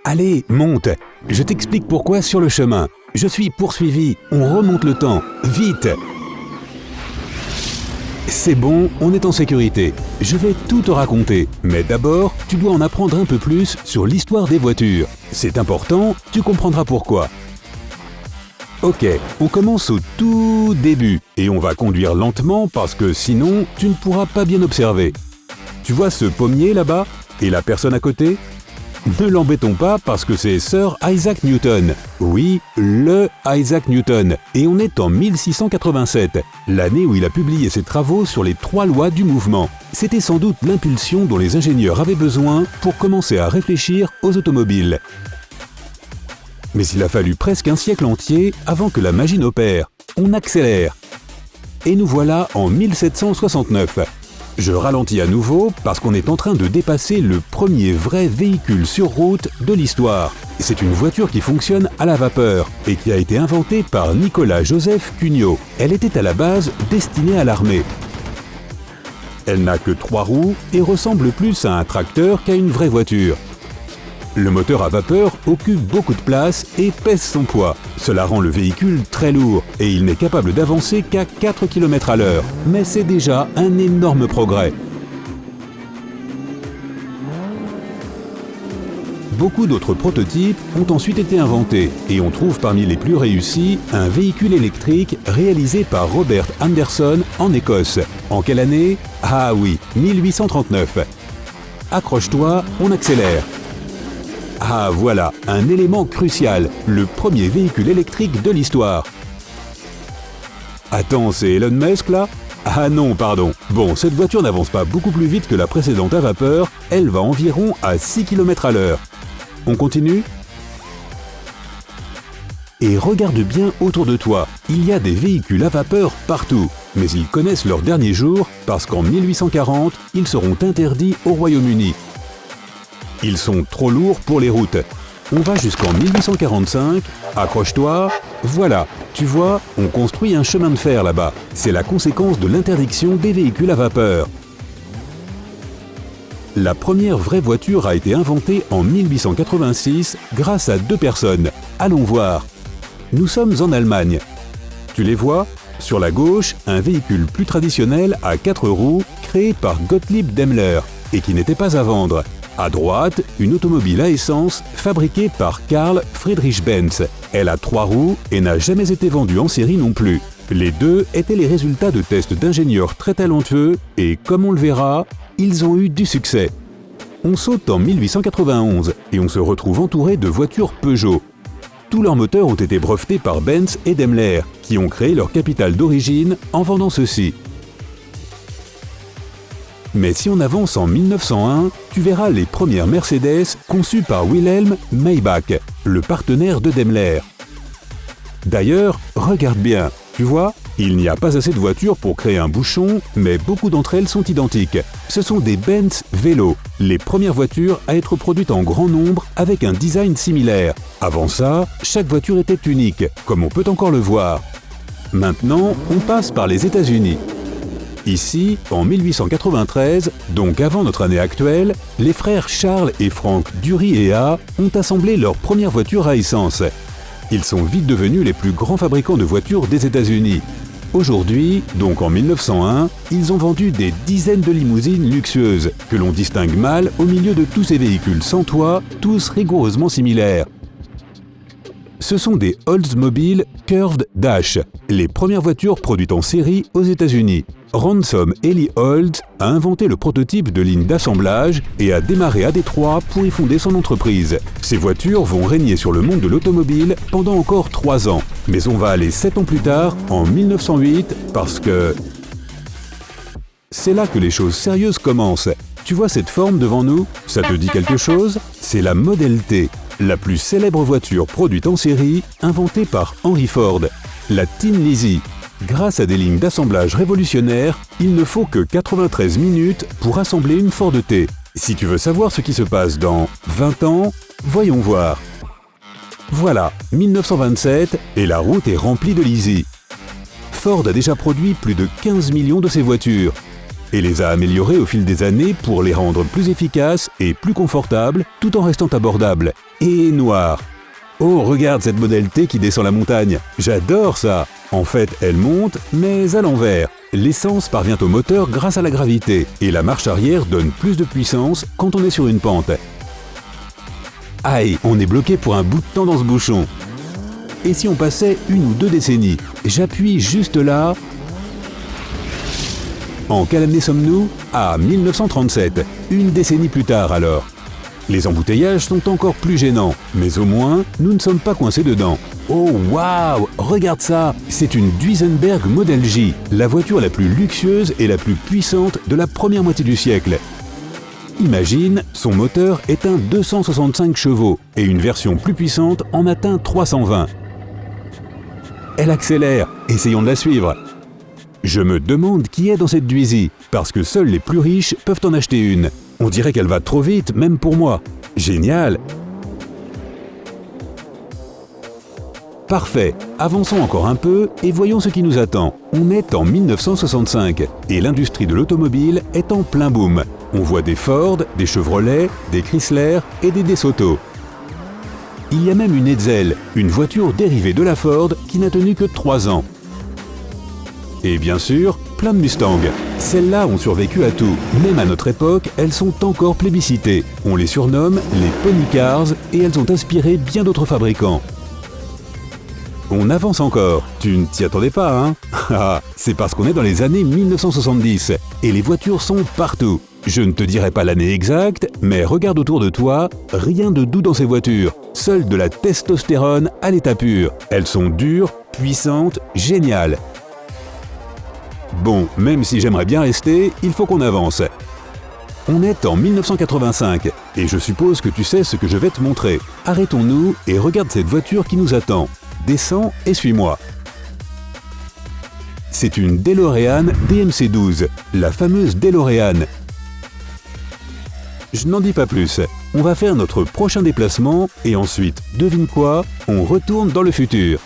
Allez, monte. Je t'explique pourquoi sur le chemin. Je suis poursuivi. On remonte le temps. Vite! C'est bon, on est en sécurité. Je vais tout te raconter. Mais d'abord, tu dois en apprendre un peu plus sur l'histoire des voitures. C'est important, tu comprendras pourquoi. Ok, on commence au tout début. Et on va conduire lentement parce que sinon, tu ne pourras pas bien observer. Tu vois ce pommier là-bas? Et la personne à côté? Ne l'embêtons pas parce que c'est Sir Isaac Newton. Oui, le Isaac Newton. Et on est en 1687, l'année où il a publié ses travaux sur les 3 lois du mouvement. C'était sans doute l'impulsion dont les ingénieurs avaient besoin pour commencer à réfléchir aux automobiles. Mais il a fallu presque un siècle entier avant que la machine opère. On accélère. Et nous voilà en 1769. Je ralentis à nouveau parce qu'on est en train de dépasser le premier vrai véhicule sur route de l'histoire. C'est une voiture qui fonctionne à la vapeur et qui a été inventée par Nicolas-Joseph Cugnot. Elle était à la base destinée à l'armée. Elle n'a que 3 roues et ressemble plus à un tracteur qu'à une vraie voiture. Le moteur à vapeur occupe beaucoup de place et pèse son poids. Cela rend le véhicule très lourd et il n'est capable d'avancer qu'à 4 km/h. Mais c'est déjà un énorme progrès. Beaucoup d'autres prototypes ont ensuite été inventés et on trouve parmi les plus réussis un véhicule électrique réalisé par Robert Anderson en Écosse. En quelle année? Ah oui, 1839. Accroche-toi, on accélère. Ah voilà, un élément crucial, le premier véhicule électrique de l'histoire. Attends, c'est Elon Musk là? Ah non, pardon. Bon, cette voiture n'avance pas beaucoup plus vite que la précédente à vapeur, elle va environ à 6 km/h. On continue? Et regarde bien autour de toi, il y a des véhicules à vapeur partout. Mais ils connaissent leurs derniers jours parce qu'en 1840, ils seront interdits au Royaume-Uni. Ils sont trop lourds pour les routes. On va jusqu'en 1845, accroche-toi, voilà, tu vois, on construit un chemin de fer là-bas. C'est la conséquence de l'interdiction des véhicules à vapeur. La première vraie voiture a été inventée en 1886 grâce à 2 personnes. Allons voir. Nous sommes en Allemagne. Tu les vois? Sur la gauche, un véhicule plus traditionnel à 4 roues créé par Gottlieb Daimler et qui n'était pas à vendre. À droite, une automobile à essence fabriquée par Carl Friedrich Benz. Elle a 3 roues et n'a jamais été vendue en série non plus. Les deux étaient les résultats de tests d'ingénieurs très talentueux et, comme on le verra, ils ont eu du succès. On saute en 1891 et on se retrouve entouré de voitures Peugeot. Tous leurs moteurs ont été brevetés par Benz et Daimler, qui ont créé leur capital d'origine en vendant ceux-ci. Mais si on avance en 1901, tu verras les premières Mercedes conçues par Wilhelm Maybach, le partenaire de Daimler. D'ailleurs, regarde bien, tu vois, il n'y a pas assez de voitures pour créer un bouchon, mais beaucoup d'entre elles sont identiques. Ce sont des Benz Vélo, les premières voitures à être produites en grand nombre avec un design similaire. Avant ça, chaque voiture était unique, comme on peut encore le voir. Maintenant, on passe par les États-Unis. Ici, en 1893, donc avant notre année actuelle, les frères Charles et Frank Dury&A ont assemblé leur première voiture à essence. Ils sont vite devenus les plus grands fabricants de voitures des États-Unis. Aujourd'hui, donc en 1901, ils ont vendu des dizaines de limousines luxueuses, que l'on distingue mal au milieu de tous ces véhicules sans toit, tous rigoureusement similaires. Ce sont des Oldsmobile Curved Dash, les premières voitures produites en série aux États-Unis. Ransom Ellie Olds a inventé le prototype de ligne d'assemblage et a démarré à Détroit pour y fonder son entreprise. Ces voitures vont régner sur le monde de l'automobile pendant encore 3 ans. Mais on va aller 7 ans plus tard, en 1908, parce que... c'est là que les choses sérieuses commencent. Tu vois cette forme devant nous? Ça te dit quelque chose? C'est la Model T, la plus célèbre voiture produite en série, inventée par Henry Ford, la Tin Lizzie. Grâce à des lignes d'assemblage révolutionnaires, il ne faut que 93 minutes pour assembler une Ford T. Si tu veux savoir ce qui se passe dans 20 ans, voyons voir. Voilà, 1927, et la route est remplie de Lizzie. Ford a déjà produit plus de 15 millions de ces voitures. et les a améliorés au fil des années pour les rendre plus efficaces et plus confortables tout en restant abordables. Et noirs. Oh, regarde cette Model T qui descend la montagne. J'adore ça. En fait, elle monte, mais à l'envers. L'essence parvient au moteur grâce à la gravité et la marche arrière donne plus de puissance quand on est sur une pente. Aïe, on est bloqué pour un bout de temps dans ce bouchon. Et si on passait 1 ou 2 décennies? J'appuie juste là. En quelle année sommes-nous? Ah, 1937, une décennie plus tard alors. Les embouteillages sont encore plus gênants, mais au moins, nous ne sommes pas coincés dedans. Oh waouh, regarde ça, c'est une Duesenberg Model J, la voiture la plus luxueuse et la plus puissante de la première moitié du siècle. Imagine, son moteur est un 265 chevaux et une version plus puissante en atteint 320. Elle accélère, essayons de la suivre. Je me demande qui est dans cette Duesie, parce que seuls les plus riches peuvent en acheter une. On dirait qu'elle va trop vite, même pour moi. Génial! Parfait, avançons encore un peu et voyons ce qui nous attend. On est en 1965 et l'industrie de l'automobile est en plein boom. On voit des Ford, des Chevrolet, des Chrysler et des DeSoto. Il y a même une Edsel, une voiture dérivée de la Ford qui n'a tenu que 3 ans. Et bien sûr, plein de Mustang. Celles-là ont survécu à tout. Même à notre époque, elles sont encore plébiscitées. On les surnomme les Pony Cars et elles ont inspiré bien d'autres fabricants. On avance encore. Tu ne t'y attendais pas, hein? Ah, c'est parce qu'on est dans les années 1970 et les voitures sont partout. Je ne te dirai pas l'année exacte, mais regarde autour de toi, rien de doux dans ces voitures. Seule de la testostérone à l'état pur. Elles sont dures, puissantes, géniales. Bon, même si j'aimerais bien rester, il faut qu'on avance. On est en 1985 et je suppose que tu sais ce que je vais te montrer. Arrêtons-nous et regarde cette voiture qui nous attend. Descends et suis-moi. C'est une DeLorean DMC-12, la fameuse DeLorean. Je n'en dis pas plus. On va faire notre prochain déplacement et ensuite, devine quoi, on retourne dans le futur.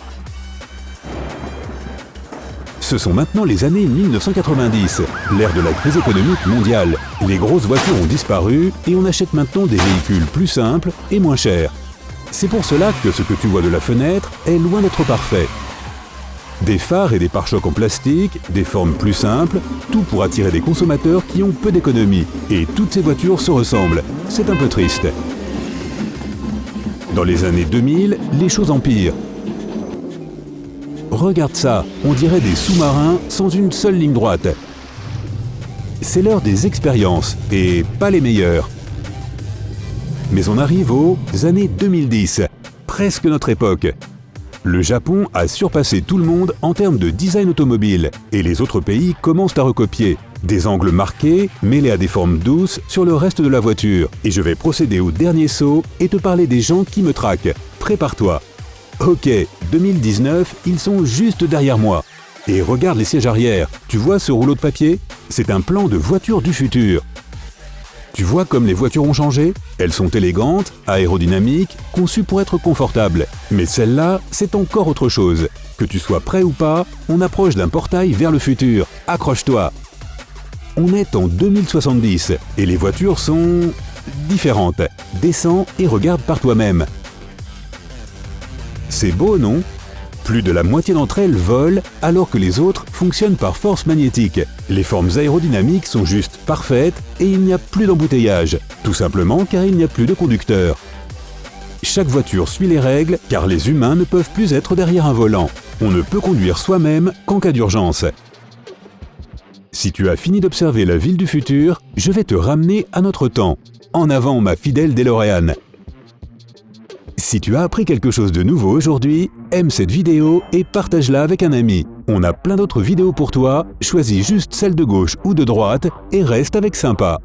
Ce sont maintenant les années 1990, l'ère de la crise économique mondiale. Les grosses voitures ont disparu et on achète maintenant des véhicules plus simples et moins chers. C'est pour cela que ce que tu vois de la fenêtre est loin d'être parfait. Des phares et des pare-chocs en plastique, des formes plus simples, tout pour attirer des consommateurs qui ont peu d'économie. Et toutes ces voitures se ressemblent. C'est un peu triste. Dans les années 2000, les choses empirent. Regarde ça, on dirait des sous-marins sans une seule ligne droite. C'est l'heure des expériences, et pas les meilleures. Mais on arrive aux années 2010, presque notre époque. Le Japon a surpassé tout le monde en termes de design automobile, et les autres pays commencent à recopier. Des angles marqués, mêlés à des formes douces sur le reste de la voiture. Et je vais procéder au dernier saut et te parler des gens qui me traquent. Prépare-toi. Ok, 2019, ils sont juste derrière moi. Et regarde les sièges arrière. Tu vois ce rouleau de papier? C'est un plan de voiture du futur. Tu vois comme les voitures ont changé? Elles sont élégantes, aérodynamiques, conçues pour être confortables. Mais celle-là, c'est encore autre chose. Que tu sois prêt ou pas, on approche d'un portail vers le futur. Accroche-toi. On est en 2070 et les voitures sont différentes. Descends et regarde par toi-même. C'est beau, non? Plus de la moitié d'entre elles volent, alors que les autres fonctionnent par force magnétique. Les formes aérodynamiques sont juste parfaites et il n'y a plus d'embouteillage, tout simplement car il n'y a plus de conducteur. Chaque voiture suit les règles car les humains ne peuvent plus être derrière un volant. On ne peut conduire soi-même qu'en cas d'urgence. Si tu as fini d'observer la ville du futur, je vais te ramener à notre temps. En avant, ma fidèle DeLorean! Si tu as appris quelque chose de nouveau aujourd'hui, aime cette vidéo et partage-la avec un ami. On a plein d'autres vidéos pour toi, choisis juste celle de gauche ou de droite et reste avec sympa.